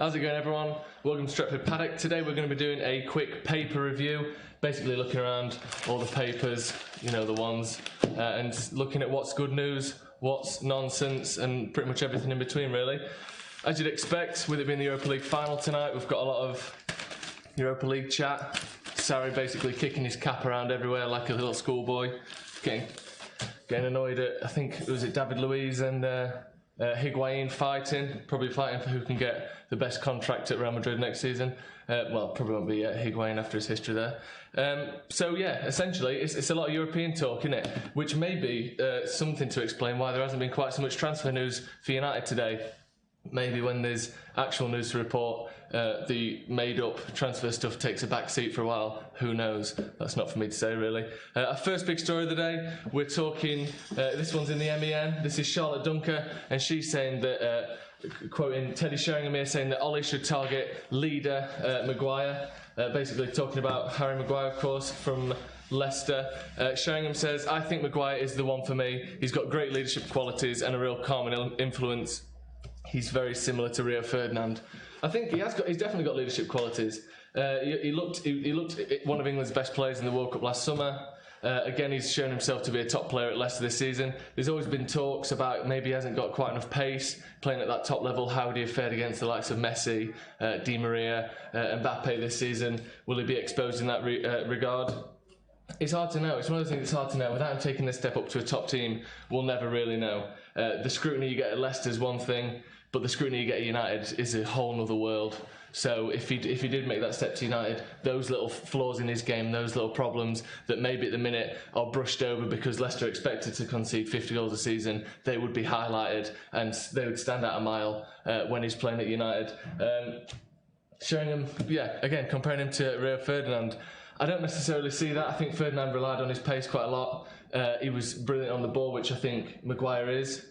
How's it going, everyone? Welcome to Stretford Paddock. Today we're going to be doing a quick paper review, basically looking around all the papers, the ones, and looking at what's good news, what's nonsense, and pretty much everything in between, really. As you'd expect, with it being the Europa League final tonight, we've got a lot of Europa League chat. Sarri basically kicking his cap around everywhere like a little schoolboy, getting annoyed at, I think, was it David Luiz and Higuain probably fighting for who can get the best contract at Real Madrid next season. Probably won't be Higuain after his history there. Essentially, it's a lot of European talk, isn't it? Which may be something to explain why there hasn't been quite so much transfer news for United today. Maybe when there's actual news to report, the made-up transfer stuff takes a back seat for a while. Who knows? That's not for me to say, really. Our first big story of the day, we're talking, this one's in the MEN. This is Charlotte Dunker, and she's saying that, quoting Teddy Sheringham here, saying that Ollie should target leader Maguire. Basically talking about Harry Maguire, of course, from Leicester. Sheringham says, "I think Maguire is the one for me. He's got great leadership qualities and a real calming influence. He's very similar to Rio Ferdinand." I think he's definitely got leadership qualities. He looked one of England's best players in the World Cup last summer. Again, he's shown himself to be a top player at Leicester this season. There's always been talks about maybe he hasn't got quite enough pace playing at that top level. How would he have fared against the likes of Messi, Di Maria, Mbappe this season? Will he be exposed in that regard? It's hard to know. It's one of the things that's hard to know. Without him taking this step up to a top team, we'll never really know. The scrutiny you get at Leicester is one thing, but the scrutiny you get at United is a whole other world. So if he did make that step to United, those little flaws in his game, those little problems that maybe at the minute are brushed over because Leicester are expected to concede 50 goals a season, they would be highlighted and they would stand out a mile when he's playing at United. Showing him, again, comparing him to Rio Ferdinand, I don't necessarily see that. I think Ferdinand relied on his pace quite a lot. He was brilliant on the ball, which I think Maguire is.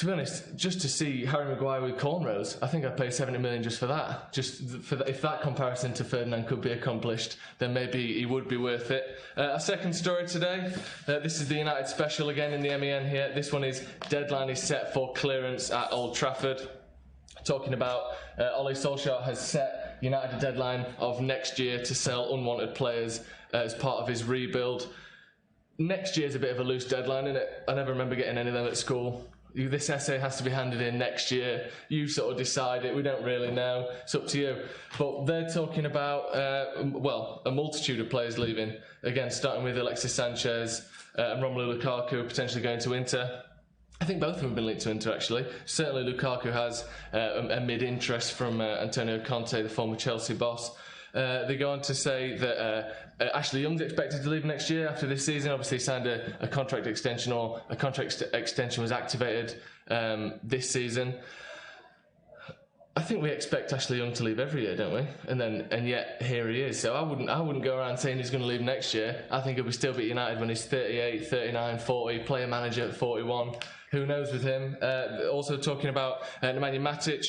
To be honest, just to see Harry Maguire with cornrows, I think I'd pay 70 million just for that. If that comparison to Ferdinand could be accomplished, then maybe he would be worth it. Our second story today, this is the United special again in the MEN here. This one is Deadline is set for clearance at Old Trafford. Talking about Ole Solskjaer has set United a deadline of next year to sell unwanted players as part of his rebuild. Next year's a bit of a loose deadline, isn't it? I never remember getting any of them at school. This essay has to be handed in next year. You sort of decide it. We don't really know. It's up to you. But they're talking about, a multitude of players leaving. Again, starting with Alexis Sanchez and Romelu Lukaku potentially going to Inter. I think both of them have been linked to Inter, actually. Certainly Lukaku has a mid-interest from Antonio Conte, the former Chelsea boss. They go on to say that Ashley Young's expected to leave next year after this season. Obviously, he signed a contract extension, or a contract extension was activated this season. I think we expect Ashley Young to leave every year, don't we? And yet here he is. So I wouldn't go around saying he's going to leave next year. I think he'll still be at United when he's 38, 39, 40, player manager at 41. Who knows with him? Also talking about Nemanja Matic.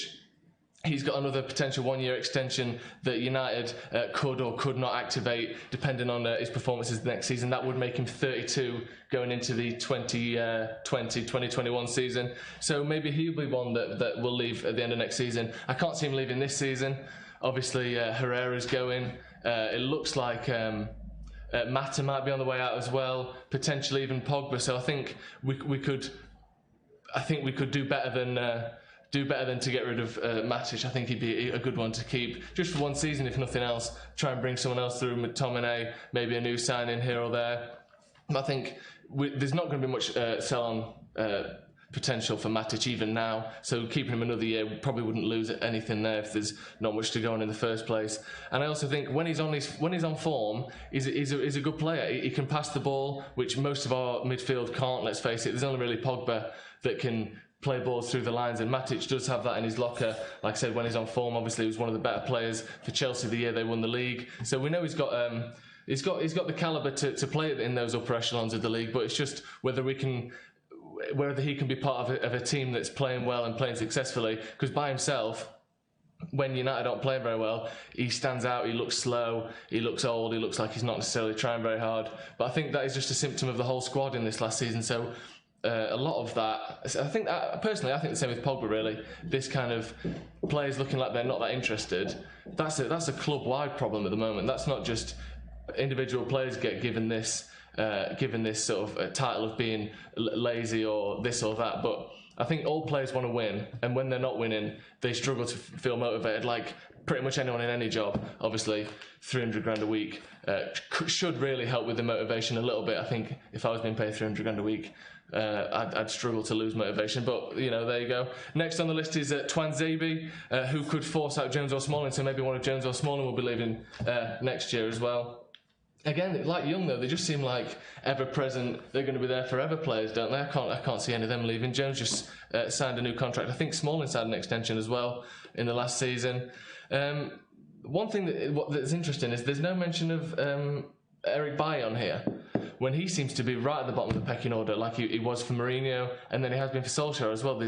He's got another potential one-year extension that United could or could not activate, depending on his performances next season. That would make him 32 going into the 2020-2021 season. So maybe he'll be one that will leave at the end of next season. I can't see him leaving this season. Obviously, Herrera's going. It looks like Mata might be on the way out as well, potentially even Pogba. So I think we could do better than to get rid of Matic. I think he'd be a good one to keep just for one season, if nothing else. Try and bring someone else through, McTominay, maybe a new signing here or there. I think there's not going to be much sell-on potential for Matic even now, so keeping him another year probably wouldn't lose anything there if there's not much to go on in the first place. And I also think when he's on form, he's a good player. He can pass the ball, which most of our midfield can't. Let's face it. There's only really Pogba that can play balls through the lines, and Matic does have that in his locker. Like I said, when he's on form, obviously he was one of the better players for Chelsea the year they won the league. So we know he's got the calibre to play in those upper echelons of the league. But it's just whether he can be part of a team that's playing well and playing successfully. Because by himself, when United aren't playing very well, he stands out. He looks slow. He looks old. He looks like he's not necessarily trying very hard. But I think that is just a symptom of the whole squad in this last season. So a lot of that, I think personally, I think the same with Pogba. Really, this kind of players looking like they're not that interested. That's a club-wide problem at the moment. That's not just individual players get given this sort of title of being lazy or this or that, but I think all players want to win, and when they're not winning, they struggle to feel motivated. Like pretty much anyone in any job, obviously, 300 grand a week should really help with the motivation a little bit. I think if I was being paid 300 grand a week, I'd struggle to lose motivation, but there you go. Next on the list is Tuanzebe, who could force out Jones or Smalling, so maybe one of Jones or Smalling will be leaving next year as well. Again, like Young though, they just seem like ever-present. They're going to be there forever players, don't they? I can't see any of them leaving. Jones just signed a new contract. I think Smalling signed an extension as well in the last season. One thing that's interesting is there's no mention of Eric Bailly on here, when he seems to be right at the bottom of the pecking order, like he was for Mourinho, and then he has been for Solskjaer as well.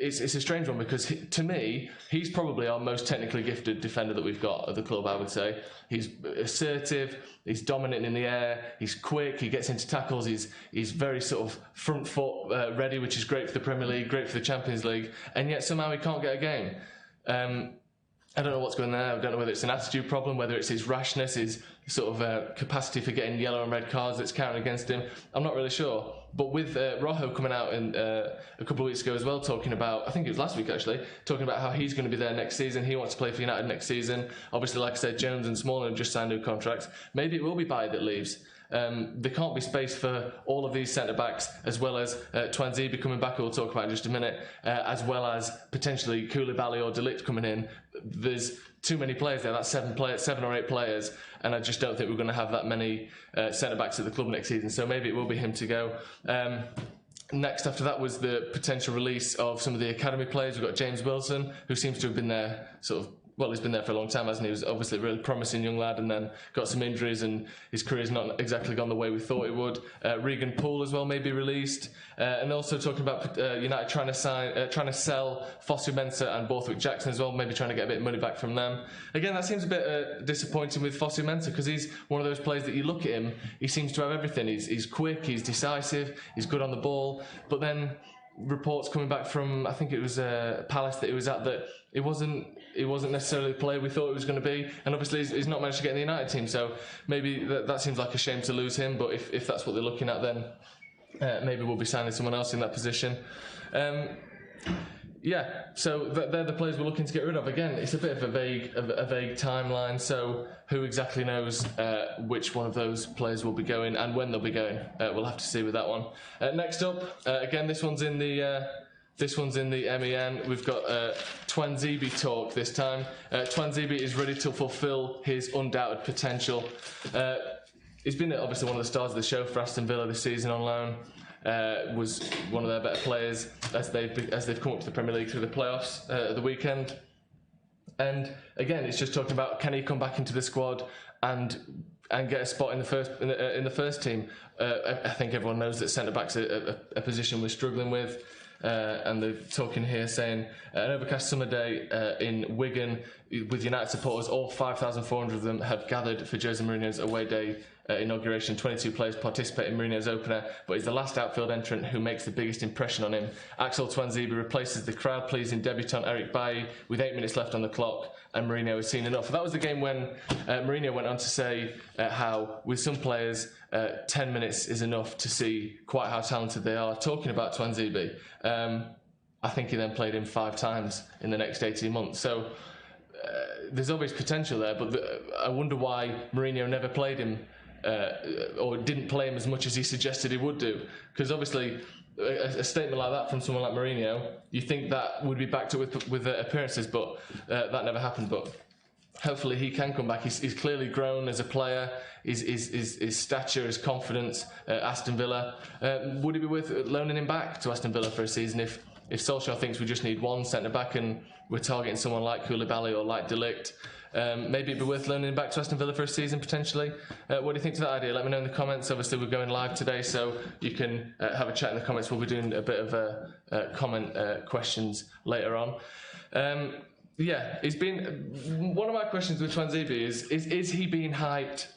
It's a strange one because to me, he's probably our most technically gifted defender that we've got at the club, I would say. He's assertive, he's dominant in the air, he's quick, he gets into tackles, he's very sort of front foot ready, which is great for the Premier League, great for the Champions League, and yet somehow he can't get a game. I don't know what's going on there. I don't know whether it's an attitude problem, whether it's his rashness, his sort of capacity for getting yellow and red cards that's counting against him. I'm not really sure. But with Rojo coming out a couple of weeks ago as well, talking about, I think it was last week actually, talking about how he's going to be there next season. He wants to play for United next season. Obviously, like I said, Jones and Smalling have just signed new contracts. Maybe it will be Bailly that leaves. There can't be space for all of these centre-backs, as well as Tuanzebe coming back, who we'll talk about in just a minute, as well as potentially Koulibaly or De Ligt coming in. There's too many players there. That's 7 or 8 players, and I just don't think we're going to have that many centre-backs at the club next season, so maybe it will be him to go. Next after that was the potential release of some of the academy players. We've got James Wilson, who seems to have been there he's been there for a long time, hasn't he? He was obviously a really promising young lad and then got some injuries and his career's not exactly gone the way we thought it would. Regan Poole as well may be released. And also talking about United trying to sell Fosu Mensah and Borthwick Jackson as well, maybe trying to get a bit of money back from them. Again, that seems a bit disappointing with Fosu Mensah because he's one of those players that you look at him, he seems to have everything. He's quick, he's decisive, he's good on the ball, but then reports coming back from, I think it was Palace that he was at, that it wasn't necessarily the player we thought it was going to be, and obviously he's not managed to get in the United team, so maybe that seems like a shame to lose him, but if that's what they're looking at, then maybe we'll be signing someone else in that position. So they're the players we're looking to get rid of. Again, it's a bit of a vague timeline, so who exactly knows which one of those players will be going and when they'll be going. We'll have to see with that one. Next up, again, this one's in the MEN. We've got Tuanzebe talk this time. Tuanzebe is ready to fulfil his undoubted potential. He's been obviously one of the stars of the show for Aston Villa this season on loan. Was one of their better players as they've come up to the Premier League through the playoffs at the weekend. And again, it's just talking about, can he come back into the squad and get a spot in the first team? I think everyone knows that centre back's a position we're struggling with. And they're talking here saying an overcast summer day in Wigan with United supporters, all 5,400 of them have gathered for Jose Mourinho's away day inauguration. 22 players participate in Mourinho's opener, but he's the last outfield entrant who makes the biggest impression on him. Axel Tuanzebe replaces the crowd-pleasing debutant Eric Bailly with 8 minutes left on the clock, and Mourinho has seen enough. That was the game when Mourinho went on to say how, with some players, 10 minutes is enough to see quite how talented they are, talking about Tuanzebe. I think he then played him 5 times in the next 18 months. So there's obvious potential there, but I wonder why Mourinho never played him or didn't play him as much as he suggested he would do. Because obviously a statement like that from someone like Mourinho, you think that would be backed up with appearances, but that never happened. But hopefully he can come back. He's clearly grown as a player. His stature, his confidence at Aston Villa. Would it be worth loaning him back to Aston Villa for a season if Solskjaer thinks we just need one centre-back and we're targeting someone like Koulibaly or like De Ligt? Maybe it'd be worth loaning him back to Aston Villa for a season potentially. What do you think to that idea? Let me know in the comments. Obviously we're going live today, so you can have a chat in the comments. We'll be doing a bit of comment questions later on. It's been one of my questions with Tuanzebe is he being hyped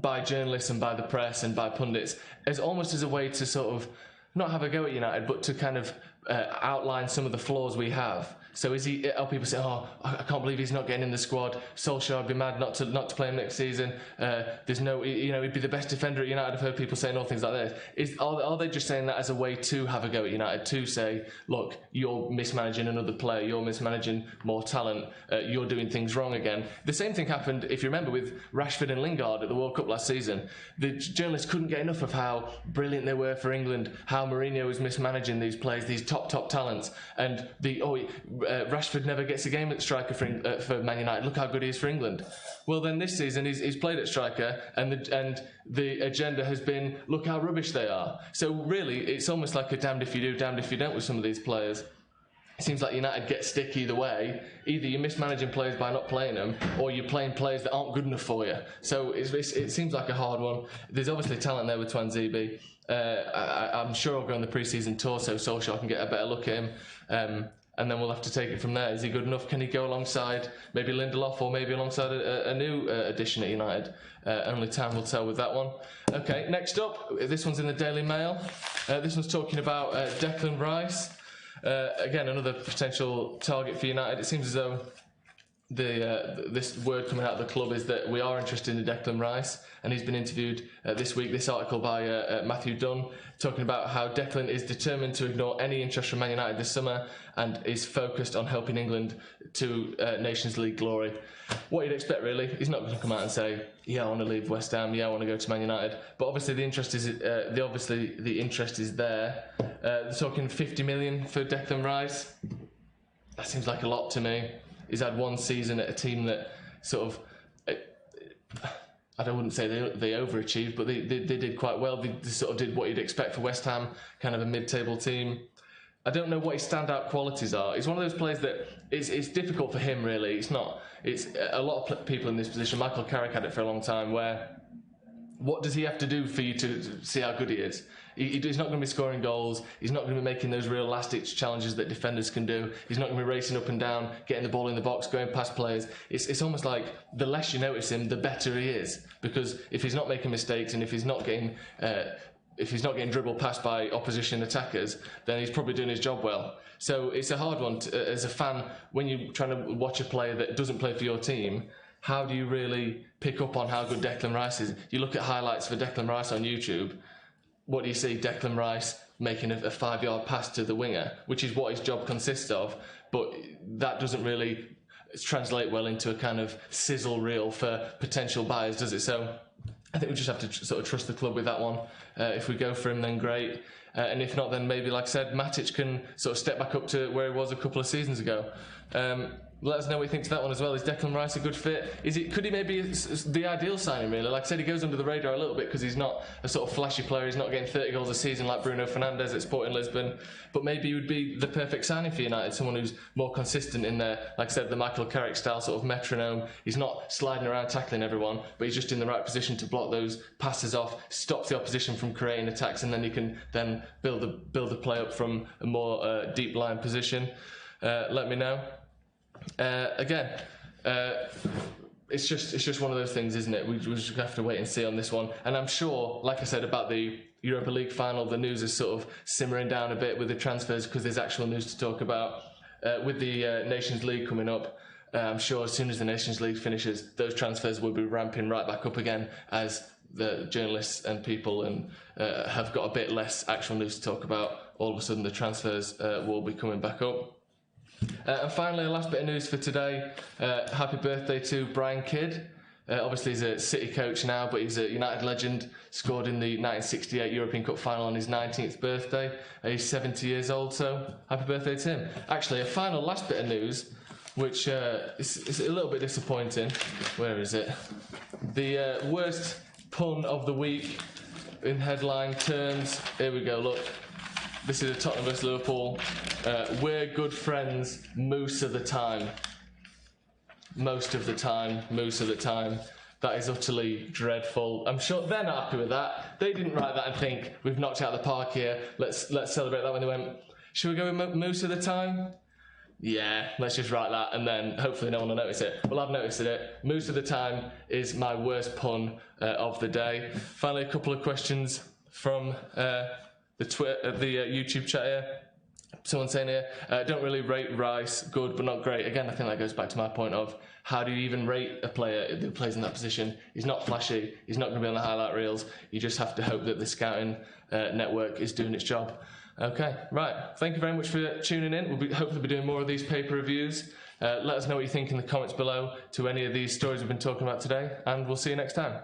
by journalists and by the press and by pundits as almost as a way to sort of not have a go at United, but to kind of outline some of the flaws we have. So are people say, oh, I can't believe he's not getting in the squad. Solskjaer would be mad not to play him next season. There's no, he'd be the best defender at United. I've heard people saying all things like this. Are they just saying that as a way to have a go at United, to say, look, you're mismanaging another player, you're mismanaging more talent, you're doing things wrong again? The same thing happened, if you remember, with Rashford and Lingard at the World Cup last season. The journalists couldn't get enough of how brilliant they were for England, how Mourinho was mismanaging these players, these top talents, and Rashford never gets a game at striker for Man United. Look how good he is for England. Well, then this season he's played at striker, and the agenda has been, look how rubbish they are. So really, it's almost like a damned if you do, damned if you don't with some of these players. It seems like United get stick either way. Either you're mismanaging players by not playing them, or you're playing players that aren't good enough for you. So it seems like a hard one. There's obviously talent there with Tuanzebe. I'm sure he'll go on the pre-season tour so Solskjaer can get a better look at him. And then we'll have to take it from there. Is he good enough? Can he go alongside maybe Lindelof or maybe alongside a new addition at United? Only time will tell with that one. Okay, next up, this one's in the Daily Mail. This one's talking about Declan Rice. Again, another potential target for United. It seems as though this word coming out of the club is that we are interested in Declan Rice, and he's been interviewed this week, this article by Matthew Dunn, talking about how Declan is determined to ignore any interest from Man United this summer and is focused on helping England to Nations League glory. What you'd expect, really. He's not going to come out and say, yeah, I want to leave West Ham, yeah, I want to go to Man United. But obviously the interest is there. They're talking 50 million for Declan Rice. That seems like a lot to me. He's had one season at a team that sort of, I wouldn't say they overachieved, but they did quite well. They sort of did what you'd expect for West Ham, kind of a mid-table team. I don't know what his standout qualities are. He's one of those players that it's difficult for him, really. It's not. It's a lot of people in this position. Michael Carrick had it for a long time, where what does he have to do for you to see how good he is? He's not going to be scoring goals. He's not going to be making those real last-ditch challenges that defenders can do. He's not going to be racing up and down, getting the ball in the box, going past players. It's almost like the less you notice him, the better he is. Because if he's not making mistakes and if he's not getting dribbled past by opposition attackers, then he's probably doing his job well. So it's a hard one as a fan when you're trying to watch a player that doesn't play for your team. How do you really pick up on how good Declan Rice is? You look at highlights for Declan Rice on YouTube. What do you see? Declan Rice making a 5-yard pass to the winger, which is what his job consists of, but that doesn't really translate well into a kind of sizzle reel for potential buyers, does it? So I think we just have to sort of trust the club with that one. If we go for him, then great. And if not, then maybe, like I said, Matic can sort of step back up to where he was a couple of seasons ago. Let us know what you think to that one as well. Is Declan Rice a good fit? Could he maybe the ideal signing, really? Like I said, he goes under the radar a little bit because he's not a sort of flashy player. He's not getting 30 goals a season like Bruno Fernandes at Sporting Lisbon. But maybe he would be the perfect signing for United, someone who's more consistent in there. Like I said, the Michael Carrick style sort of metronome. He's not sliding around tackling everyone, but he's just in the right position to block those passes off, stops the opposition from creating attacks, and then he can then build a play up from a more deep line position. Let me know. It's just one of those things, isn't it? We just have to wait and see on this one. And I'm sure, like I said about the Europa League final, the news is sort of simmering down a bit with the transfers because there's actual news to talk about. With the Nations League coming up, I'm sure as soon as the Nations League finishes, those transfers will be ramping right back up again as the journalists and people have got a bit less actual news to talk about. All of a sudden the transfers will be coming back up. And finally, a last bit of news for today. Happy birthday to Brian Kidd. Obviously, he's a City coach now, but he's a United legend. Scored in the 1968 European Cup final on his 19th birthday. He's 70 years old, so happy birthday to him. Actually, a final last bit of news, which is a little bit disappointing. Where is it? The worst pun of the week in headline terms. Here we go, look. This is a Tottenham vs Liverpool. We're good friends most of the time. Most of the time. Most of the time. That is utterly dreadful. I'm sure they're not happy with that. They didn't write that and think, we've knocked it out of the park here. Let's celebrate that when they went, should we go with most of the time? Yeah, let's just write that, and then hopefully no one will notice it. Well, I've noticed it. Most of the time is my worst pun of the day. Finally, a couple of questions from the YouTube chat here. Someone saying here, don't really rate Rice, good but not great. Again, I think that goes back to my point of how do you even rate a player that plays in that position? He's not flashy, he's not going to be on the highlight reels. You just have to hope that the scouting network is doing its job. Okay, right. Thank you very much for tuning in. We'll hopefully be doing more of these paper reviews. Let us know what you think in the comments below to any of these stories we've been talking about today, and we'll see you next time.